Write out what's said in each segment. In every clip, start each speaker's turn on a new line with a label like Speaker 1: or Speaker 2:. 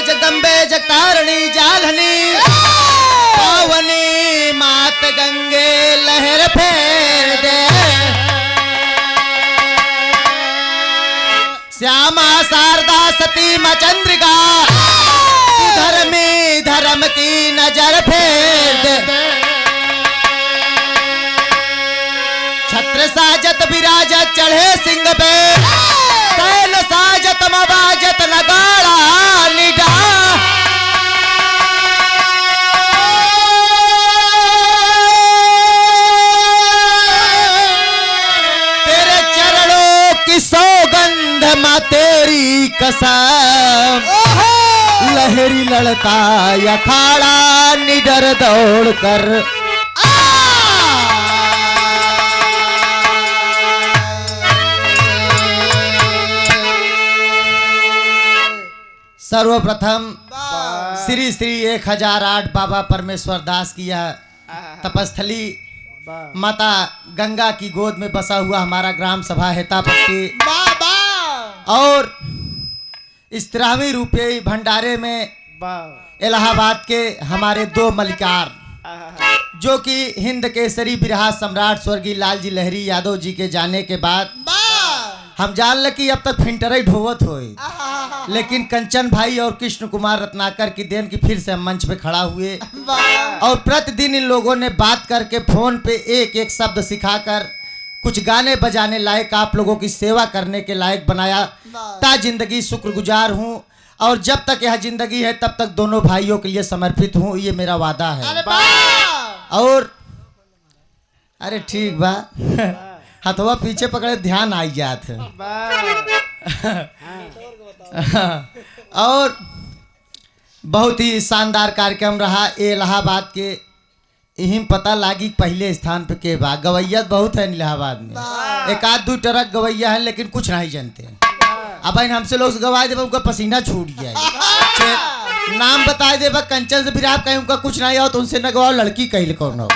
Speaker 1: जगदम्बे जगतारणी जालनी पावनी मात गंगे लहर फेर दे श्यामा शारदा सती मां चंद्रिका धर्मी धर्म की नजर फेर दे छत्र साजत विराजत चढ़े सिंह पे शैल साजत मबाजत नगाड़ा निडा तेरे चरणों की सौगंध मां तेरी कसम लहरी लड़ता अखाड़ा निडर दौड़ कर सर्वप्रथम श्री श्री 1008 बाबा परमेश्वर दास की यह तपस्थली माता गंगा की गोद में बसा हुआ हमारा ग्राम सभा हेतापट्टी और इस 13वीं रुपये भंडारे में इलाहाबाद के हमारे 2 मलिकार जो कि हिंद केसरी बिरहा सम्राट स्वर्गीय लालजी लहरी यादव जी के जाने के बाद हम जान ल कि अब तक फिंटर ही ढोवत हो, लेकिन कंचन भाई और कृष्ण कुमार रत्नाकर की देन की फिर से हम मंच पे खड़ा हुए और प्रतिदिन इन लोगों ने बात करके फोन पे एक एक शब्द सिखाकर कुछ गाने बजाने लायक आप लोगों की सेवा करने के लायक बनाया। ता जिंदगी शुक्रगुजार हूँ और जब तक यह जिंदगी है तब तक दोनों भाइयों के लिए समर्पित हूँ, ये मेरा वादा है। और अरे ठीक बा हथवा पीछे पकड़े ध्यान आई जात और बहुत ही शानदार कार्यक्रम रहा। इलाहाबाद के यही पता लागी पहले स्थान पे के बा गवैया बहुत है इलाहाबाद में, एक आध 2 ट्रक गवैया है लेकिन कुछ नहीं जानते। अब हमसे लोग गवाए देवा उनका पसीना छूट गया है। नाम बताए देवा कंचन से फिर आप कहीं उनका कुछ नहीं हो तो उनसे न गवाओ लड़की कहीं कौन हो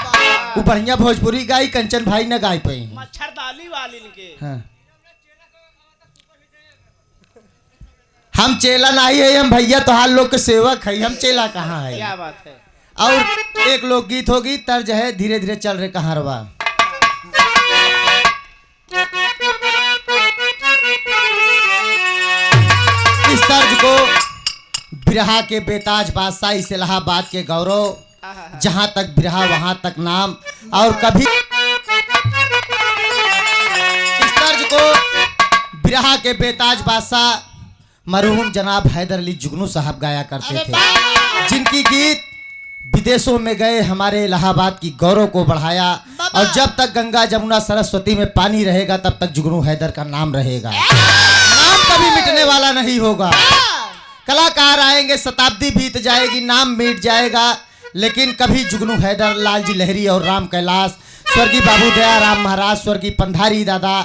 Speaker 1: वो बढ़िया भोजपुरी गाई कंचन भाई न गाय पाई
Speaker 2: मच्छरदानी वाली के।
Speaker 1: हाँ। हम चेला नहीं है, हम भैया तो हाल लोग के सेवक है, हम चेला कहाँ है।
Speaker 2: क्या बात है।
Speaker 1: और एक लोकगीत होगी तर्ज है धीरे धीरे चल रहे कहारवा। इस तर्ज को बिरहा के बेताज बादशाह इस इलाहाबाद के गौरव, जहां तक बिरहा वहां तक नाम। और कभी इस तर्ज को बिरहा के बेताज बादशाह मरहूम जनाब हैदर अली जुगनू साहब गाया करते थे, जिनकी गीत विदेशों में गए हमारे इलाहाबाद की गौरव को बढ़ाया। और जब तक गंगा जमुना सरस्वती में पानी रहेगा तब तक जुगनू हैदर का नाम रहेगा, नाम कभी मिटने वाला नहीं होगा। कलाकार आएंगे, शताब्दी बीत जाएगी, नाम मिट जाएगा, लेकिन कभी जुगनू हैदर, लालजी लहरी और राम कैलाश, स्वर्गीय बाबू दया राम महाराज, स्वर्गीय पंधारी दादा,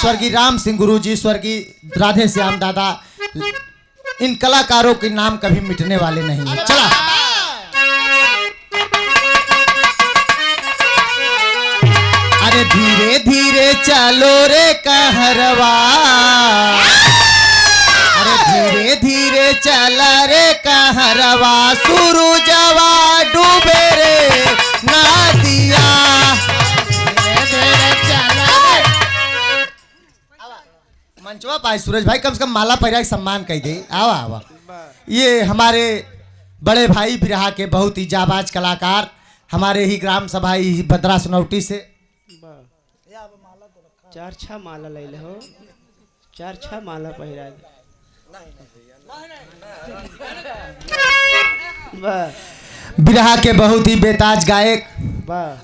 Speaker 1: स्वर्गीय राम सिंह गुरु जी, स्वर्गीय राधे श्याम दादा, इन कलाकारों के नाम कभी मिटने वाले नहीं है। चला अरे धीरे धीरे चलो रे कहरवा, अरे धीरे धीरे चला रे कहरवा, सूरजवा डूबे रे नदिया। मंचवा पाए सूरज भाई कम से कम माला पहिरा के सम्मान कह दे। आवा आवा, ये हमारे बड़े भाई बिरहा के बहुत ही जाबाज कलाकार हमारे ही ग्राम सभा ही बदरा सनौटी से
Speaker 2: 4-6 माला ले ले हो, 4-6 माला पहिरा दे।
Speaker 1: बिरहा के बहुत ही बेताज गायक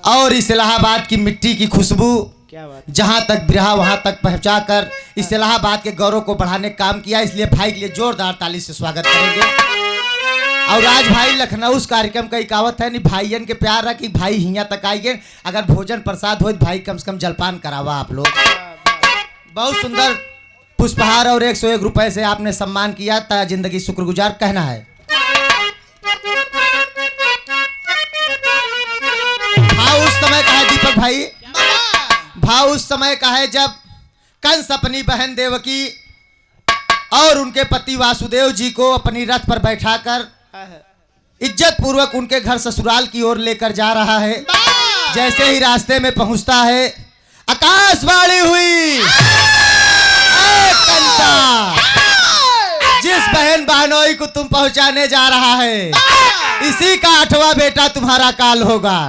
Speaker 1: और इस इलाहाबाद की मिट्टी की खुशबू,
Speaker 2: क्या बात,
Speaker 1: जहां तक बिरहा वहां तक पहुंचाकर इस इलाहाबाद के गौरव को बढ़ाने का काम किया। इसलिए भाई के लिए जोरदार ताली से स्वागत करेंगे। और आज भाई लखनऊ उस कार्यक्रम का इकावत है, नहीं भाईयन के प्यार रहा कि भाई हिया तक आइए, अगर भोजन प्रसाद हो भाई कम से कम जलपान करावा आप लोग। बहुत सुंदर पुष्पहार और 101 रुपए से आपने सम्मान किया, ता जिंदगी शुक्रगुजार कहना है। भाव उस समय का है दीपक भाई, भाव उस समय का है जब कंस अपनी बहन देवकी और उनके पति वासुदेव जी को अपनी रथ पर बैठाकर इज्जत पूर्वक उनके घर ससुराल की ओर लेकर जा रहा है। जैसे ही रास्ते में पहुंचता है, आकाशवाणी हुई, "ए कंसा, जिस बहन बहनोई को तुम पहुंचाने जा रहा है, इसी का 8वां बेटा तुम्हारा काल होगा।"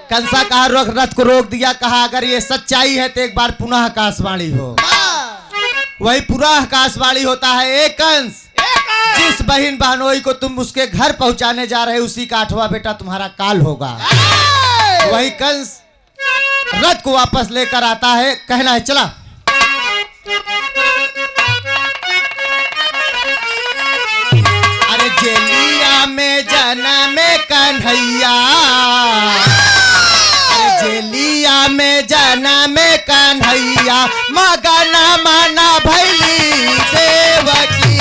Speaker 1: कंसा कहा, रथ को रोक दिया, कहा अगर ये सच्चाई है तो एक बार पुनः आकाशवाणी हो। वही पुनः आकाशवाणी होता है, एक कंस, जिस बहन बहनोई को तुम उसके घर पहुंचाने जा रहे हो, उसी का 8वां बेटा तुम्हारा काल होगा। वही कंस रथ को वापस लेकर आता है, कहना है चला। अरे जेलिया में जन्म कन्हैया, जेलिया में जन्म कन्हैया, मगना मना भैली देवकी।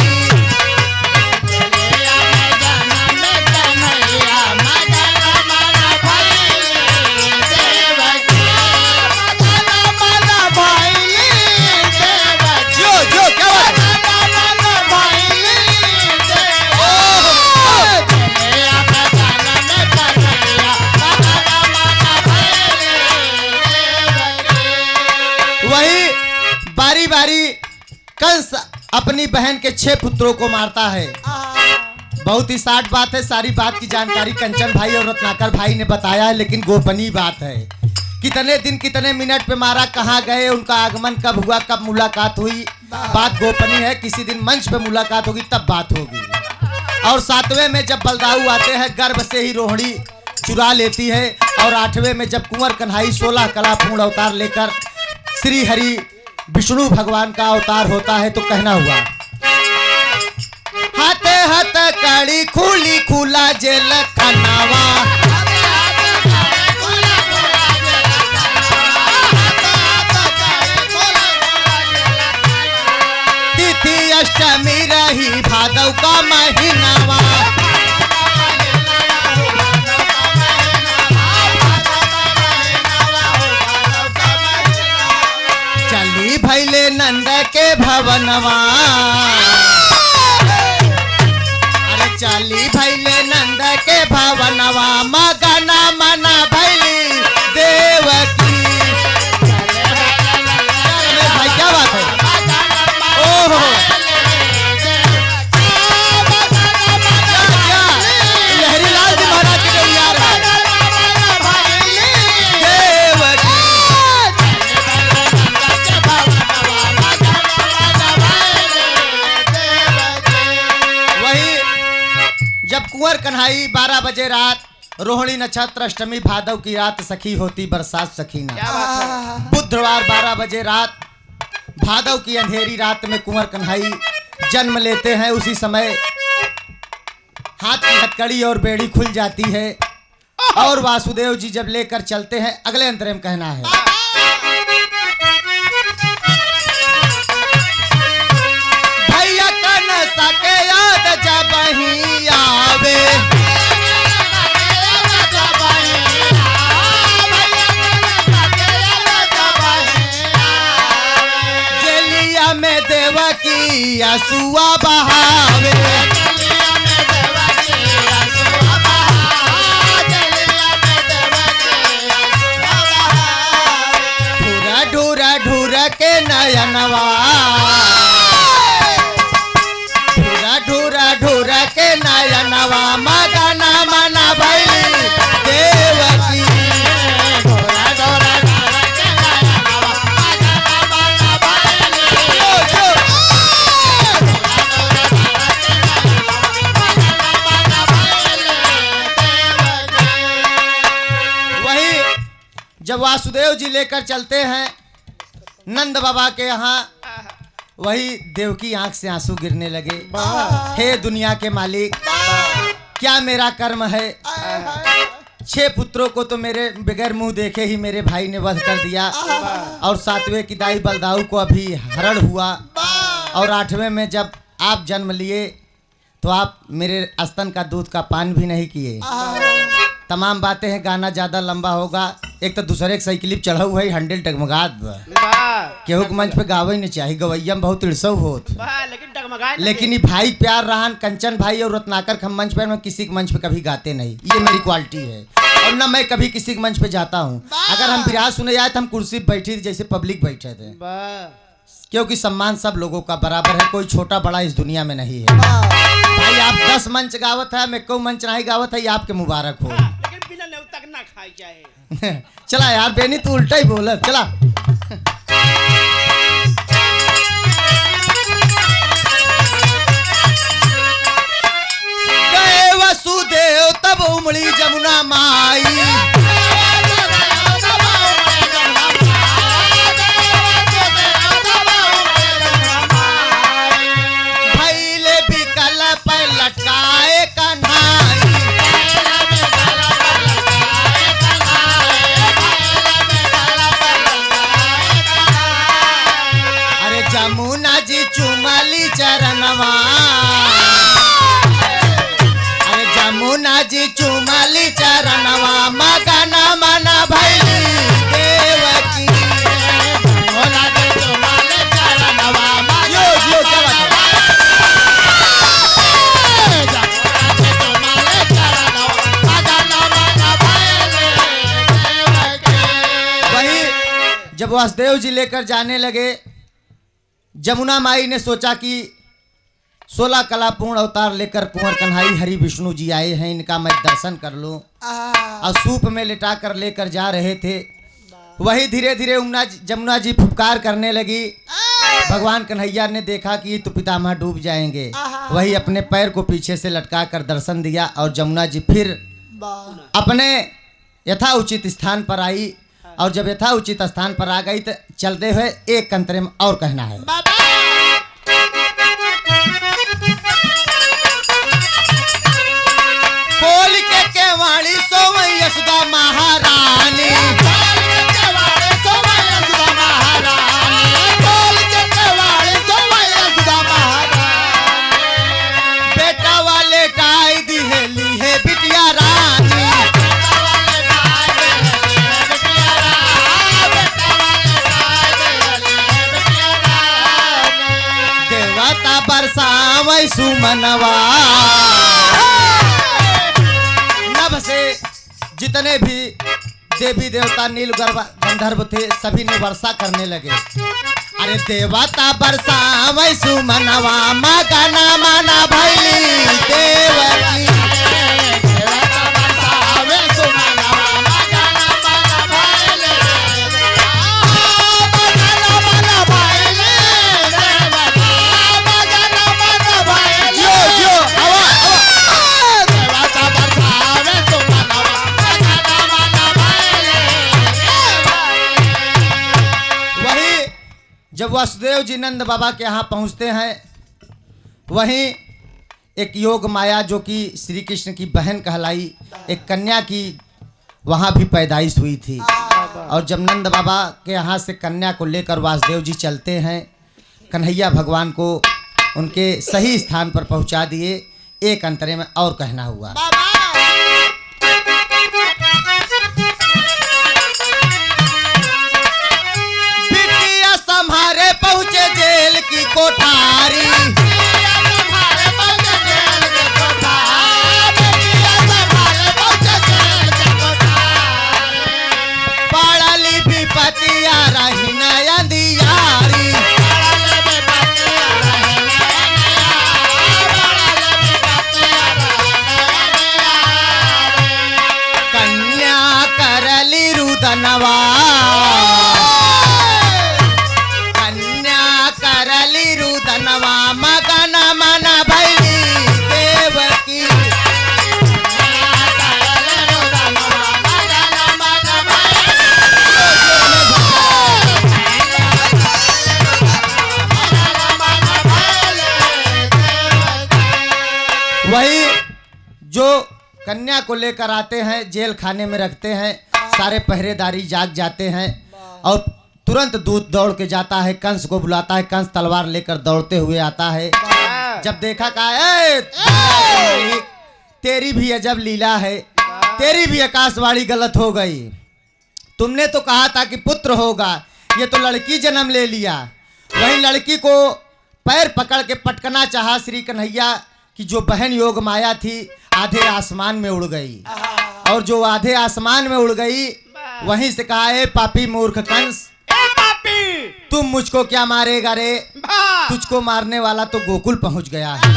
Speaker 1: बारी बारी कंस अपनी बहन के 6 पुत्रों को मारता है। बहुत ही साठ बात है, सारी बात की जानकारी कंचन भाई और रत्नाकर भाई ने बताया है, लेकिन गोपनीय बात है। कितने दिन कितने मिनट पे मारा, कहाँ गए, उनका आगमन कब हुआ, कब मुलाकात हुई, बात गोपनीय है। किसी दिन मंच पे मुलाकात होगी तब बात होगी। और 7वें में जब बलदाऊ आते हैं, गर्भ से ही रोहिणी चुरा लेती है। और 8वें में जब कुंवर कन्हई 16 कला पूर्ण अवतार लेकर श्री हरि विष्णु भगवान का अवतार होता है, तो कहना हुआ, हाथे हाथ कड़ी खुली खुला जेल खनावा, तिथि अष्टमी रही भादव का महीनावा, चली भैले नंद के भवनवा, अरे चली भैले नंद के भवनवा, मगना मना भैली देवकी। भाई क्या बात है, ओहो लहरी लाल जी महाराज की गई यार देवकी। जब कुंवर कन्हई 12 बजे रात, रोहिणी नक्षत्र अष्टमी भादव की रात सखी होती बरसात सखीना। बुधवार 12 बजे रात भादव की अंधेरी रात में कुंवर कन्हई जन्म लेते हैं। उसी समय हाथ की हथकड़ी और बेड़ी खुल जाती है और वासुदेव जी जब लेकर चलते हैं, अगले अंतरे में कहना है, भैया कनसा के याद जब ही आवे, जेलिया में देवकी असुआ बहावे, ढूरा ढूरा के नयनवा, ढूरा ढूरा के नयनवा, मगना मना भैली देवकी। वही जब वासुदेव जी लेकर चलते हैं नंद बाबा के यहाँ, वही देवकी आंख से आंसू गिरने लगे। हे दुनिया के मालिक, क्या मेरा कर्म है, 6 पुत्रों को तो मेरे बगैर मुंह देखे ही मेरे भाई ने वध कर दिया, और 7वें की दाई बलदाऊ को अभी हरण हुआ, और 8वें में जब आप जन्म लिए तो आप मेरे स्तन का दूध का पान भी नहीं किए। तमाम बातें हैं, गाना ज़्यादा लंबा होगा। एक तो दूसरे के सही क्लिप चढ़ा हुआ है हंडल टगमगात बा
Speaker 2: वाह
Speaker 1: केहू के मंच पे गावे नहीं चाहिए गवैया में बहुत इड़सव होत
Speaker 2: वाह लेकिन टगमगाए
Speaker 1: लेकिन ये भाई प्यार रहन कंचन भाई और रत्नाकर हम मंच पे मैं किसी के मंच पे कभी गाते नहीं ये मेरी क्वालिटी है और ना मैं कभी किसी के मंच पे जाता हूँ अगर हम बिरहा सुने जाए तो हम कुर्सी पे बैठी थी जैसे पब्लिक बैठे थे
Speaker 2: वाह
Speaker 1: क्योंकि सम्मान सब लोगों का बराबर है कोई छोटा बड़ा इस दुनिया में नहीं है भाई आप 10 मंच गावत है मैं को मंच नहीं गावत है ये आपके मुबारक हो
Speaker 2: लेकिन बिना नेव तक ना खाई चाहे
Speaker 1: चला यार बेनी तू उल्टा ही बोलत चला गए वसुदेव तब उमड़ी जमुना माई भैले बिकल पे लटकाए कन्हाई अरे जमुना जी चुमली चरणवा अरे जमुना जी चुमली चरणवा मगना मना भैली देवकी भोला जी चुमली चरणवा यो क्या बात है वही जब वासुदेव जी लेकर जाने लगे जमुना माई ने सोचा कि 16 कला पूर्ण अवतार लेकर कुंवर कन्हाई हरि विष्णु जी आए हैं इनका मैं दर्शन कर लूं और सूप में लिटा कर लेकर जा रहे थे वही धीरे धीरे जमुना जी फुफकार करने लगी भगवान कन्हैया ने देखा कि तो पितामह डूब जाएंगे वही अपने पैर को पीछे से लटका कर दर्शन दिया और जमुना जी फिर अपने यथा उचित स्थान पर आई और जब यथा उचित स्थान पर आ गई तो चलते हुए एक कंतरे में और कहना है बोल के केवाड़ी सोवई यशोदा महारानी बेटा वाले टाई दिहेली है बिटिया रानी देवता बरसावई सुमनवा नभ से जितने भी देवी देवता नील गंधर्व थे सभी ने वर्षा करने लगे अरे देवता बरसावई सुमनवा मगना मना भैली देवकी जब वासुदेव जी नंद बाबा के यहाँ पहुँचते हैं वहीं एक योग माया जो कि श्री कृष्ण की बहन कहलाई एक कन्या की वहाँ भी पैदाइश हुई थी और जब नंद बाबा के यहाँ से कन्या को लेकर वासुदेव जी चलते हैं कन्हैया भगवान को उनके सही स्थान पर पहुँचा दिए एक अंतरे में और कहना हुआ हमारे पहुंचे जेल की कोठारी पड़ली विपतिया रही नया दियारी कन्या करली रुदनवा मगना मना भैली देवकी वही जो कन्या को लेकर आते हैं जेल खाने में रखते हैं सारे पहरेदारी जाग जाते हैं और तुरंत दूध दौड़ के जाता है कंस को बुलाता है कंस तलवार लेकर दौड़ते हुए आता है जब देखा कहा तेरी भी अजब लीला है तेरी भी आकाशवाणी गलत हो गई तुमने तो कहा था कि पुत्र होगा, ये तो लड़की जन्म ले लिया। वही लड़की को पैर पकड़ के पटकना चाहा श्री कन्हैया कि जो बहन योग माया थी आधे आसमान में उड़ गई, और जो आधे आसमान में उड़ गई वहीं से कहा, ए पापी मूर्ख कंस, तुम मुझको क्या मारेगा रे, तुझको मारने वाला तो गोकुल पहुंच गया है।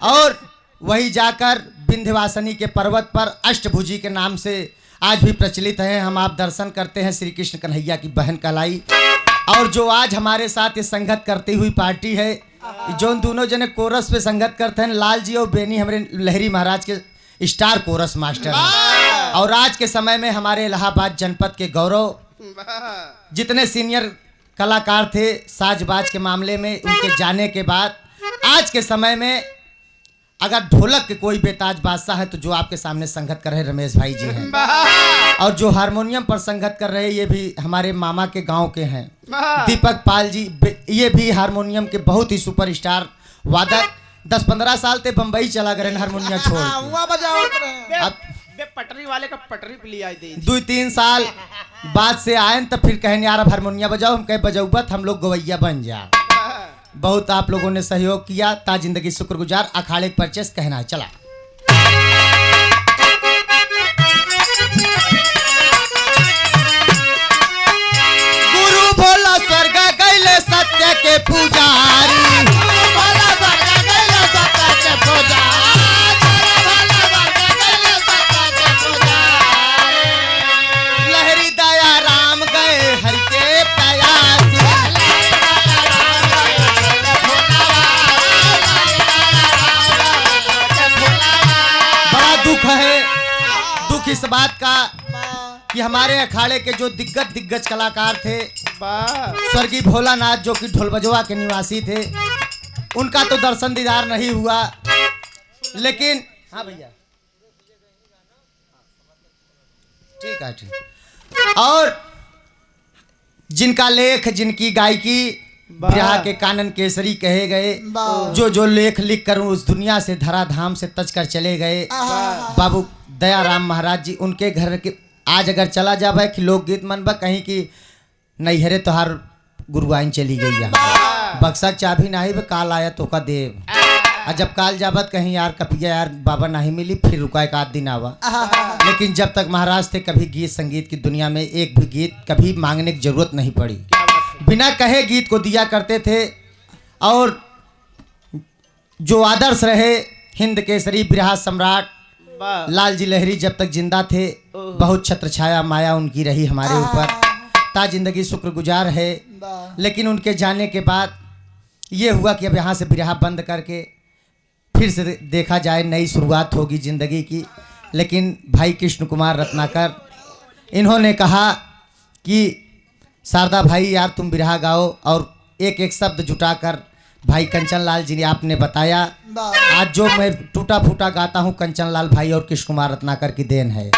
Speaker 1: और वही जाकर विंध्यवासिनी के पर्वत पर अष्टभुजी के नाम से आज भी प्रचलित है। हम आप दर्शन करते हैं श्री कृष्ण कन्हैया की बहन कहलाई। और जो आज हमारे साथ ये संगत करती हुई पार्टी है, जो दोनों जने कोरस पे संगत करते हैं, लाल जी और बेनी हमारे लहरी महाराज के स्टार कोरस मास्टर हैं। और आज के समय में हमारे इलाहाबाद जनपद के गौरव जितने सीनियर कलाकार थे साजबाज के मामले में, उनके जाने के बाद आज के समय में अगर ढोलक के कोई बेताज बादशाह है तो जो आपके सामने संगत कर रहे रमेश भाई जी हैं। और जो हारमोनियम पर संगत कर रहे ये भी हमारे मामा के गांव के हैं, दीपक पाल जी। ये भी हारमोनियम के बहुत ही सुपरस्टार वादक, 10-15 साल ते बम्बई चला गए हारमोनियम छोड़ के। अब
Speaker 2: पटरी वाले का पटरी पे लिया दे
Speaker 1: 2-3 साल बाद से आए तो फिर कहने यार अब हारमोनिया बजाओ, हम कहे बजाऊबत हम लोग गवैया बन जा। बहुत आप लोगों ने सहयोग किया, ता जिंदगी शुक्रगुजार। अखाड़े के परचेस कहना है, चला। गुरु भोला स्वर्ग गैले सत्य के पुजारी, लहरी दया राम गए हर के प्रयासी। बड़ा दुख है, दुख इस बात का कि हमारे अखाड़े के जो दिग्गज कलाकार थे, स्वर्गीय भोलानाथ जो कि ढोलबजवा के निवासी थे, उनका तो दर्शन दीदार नहीं हुआ। लेकिन हाँ भैया ठीक है, ठीक। और जिनका लेख, जिनकी गायकी बिरहा के कानन केसरी कहे गए, जो लेख लिख कर उस दुनिया से धराधाम से तज कर चले गए बाबू दयाराम महाराज जी, उनके घर के आज अगर चला जावे कि लोकगीत मनबा कहीं की नैहरे तोहार गुरुआइन चली गई यहाँ, बक्सा चाबी नहीं बे काल आया तो का देव। और जब काल जाबत कहीं यार कपिया यार बाबा नहीं मिली, फिर रुका एक आध दिन आवा। लेकिन जब तक महाराज थे कभी गीत संगीत की दुनिया में एक भी गीत कभी मांगने की जरूरत नहीं पड़ी, बिना कहे गीत को दिया करते थे। और जो आदर्श रहे हिंद केसरी बिरहा सम्राट लाल जी लहरी जब तक जिंदा थे, बहुत छत्र छाया माया उनकी रही हमारे ऊपर, ता जिंदगी शुक्रगुजार है। लेकिन उनके जाने के बाद ये हुआ कि अब यहाँ से बिरहा बंद करके फिर से देखा जाए, नई शुरुआत होगी जिंदगी की। लेकिन भाई कृष्ण कुमार रत्नाकर इन्होंने कहा कि शारदा भाई यार तुम बिरहा गाओ, और एक एक शब्द जुटाकर भाई कंचन लाल जी ने आपने बताया। आज जो मैं टूटा फूटा गाता हूँ कंचन लाल भाई और कृष्ण कुमार रत्नाकर की देन है।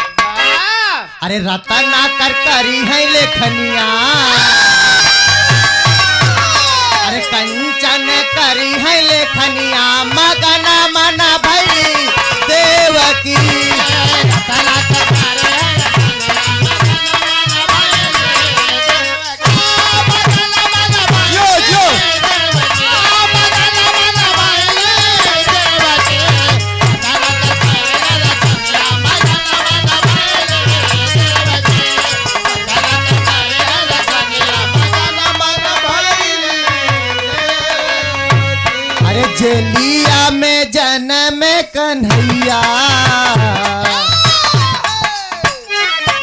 Speaker 1: अरे रत्नाकर करी है लेखनिया, अरे कंचन करी है लेखनिया, मगना मना भई देवकी। जेलिया में जन्म कन्हैया,